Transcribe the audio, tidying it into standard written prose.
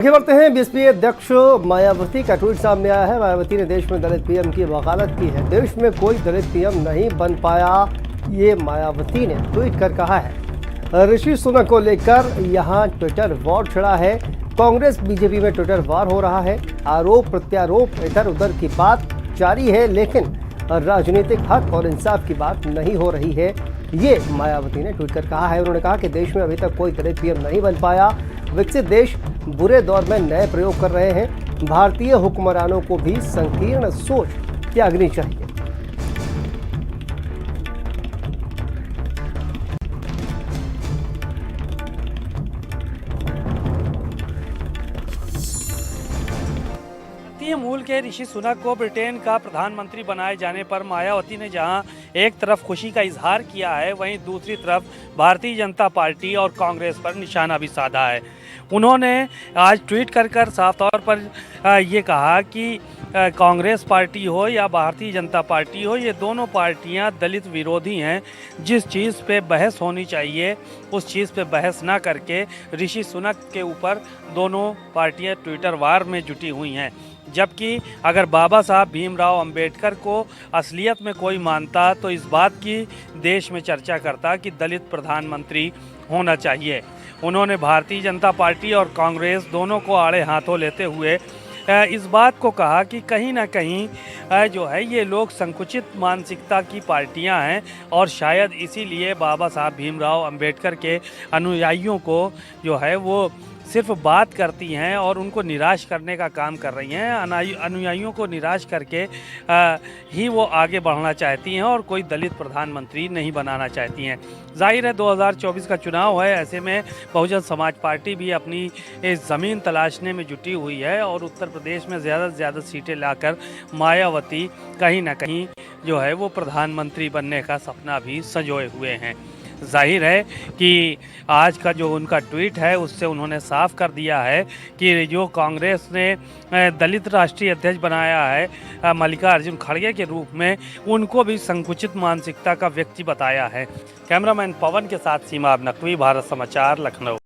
आगे बढ़ते हैं। बीएसपी अध्यक्ष मायावती का ट्वीट सामने आया है। मायावती ने देश में दलित पीएम की वकालत की है। देश में कोई दलित पीएम नहीं बन पाया, ये मायावती ने ट्वीट कर कहा है। ऋषि सुनक को लेकर यहां ट्विटर वॉर छिड़ा है। कांग्रेस बीजेपी में ट्विटर वॉर हो रहा है। आरोप प्रत्यारोप इधर उधर की बात जारी है, लेकिन राजनीतिक हक और इंसाफ की बात नहीं हो रही है, ये मायावती ने ट्वीट कर कहा है। उन्होंने कहा कि देश में अभी तक कोई दलित पीएम नहीं बन पाया। विकसित देश बुरे दौर में नए प्रयोग कर रहे हैं। भारतीय हुक्मरानों को भी संकीर्ण सोच त्यागनी चाहिए। भारतीय मूल के ऋषि सुनक को ब्रिटेन का प्रधानमंत्री बनाए जाने पर मायावती ने जहां एक तरफ खुशी का इजहार किया है, वहीं दूसरी तरफ भारतीय जनता पार्टी और कांग्रेस पर निशाना भी साधा है। उन्होंने आज ट्वीट कर साफ तौर पर ये कहा कि कांग्रेस पार्टी हो या भारतीय जनता पार्टी हो, ये दोनों पार्टियां दलित विरोधी हैं। जिस चीज़ पे बहस होनी चाहिए उस चीज़ पे बहस ना करके ऋषि सुनक के ऊपर दोनों पार्टियां ट्विटर वार में जुटी हुई हैं। जबकि अगर बाबा साहब भीमराव अंबेडकर को असलियत में कोई मानता तो इस बात की देश में चर्चा करता कि दलित प्रधानमंत्री होना चाहिए। उन्होंने भारतीय जनता पार्टी और कांग्रेस दोनों को आड़े हाथों लेते हुए इस बात को कहा कि कहीं ना कहीं जो है ये लोग संकुचित मानसिकता की पार्टियां हैं और शायद इसीलिए बाबा साहब भीमराव अंबेडकर के अनुयायियों को जो है वो सिर्फ बात करती हैं और उनको निराश करने का काम कर रही हैं। अनुयायियों को निराश करके ही वो आगे बढ़ना चाहती हैं और कोई दलित प्रधानमंत्री नहीं बनाना चाहती हैं। जाहिर है 2024 का चुनाव है, ऐसे में बहुजन समाज पार्टी भी अपनी ज़मीन तलाशने में जुटी हुई है और उत्तर प्रदेश में ज़्यादा से ज़्यादा सीटें लाकर मायावती कहीं ना कहीं जो है वो प्रधानमंत्री बनने का सपना भी संजोए हुए हैं। जाहिर है कि आज का जो उनका ट्वीट है उससे उन्होंने साफ कर दिया है कि जो कांग्रेस ने दलित राष्ट्रीय अध्यक्ष बनाया है मल्लिकार्जुन खड़गे के रूप में, उनको भी संकुचित मानसिकता का व्यक्ति बताया है। कैमरामैन पवन के साथ सीमा नकवी, भारत समाचार, लखनऊ।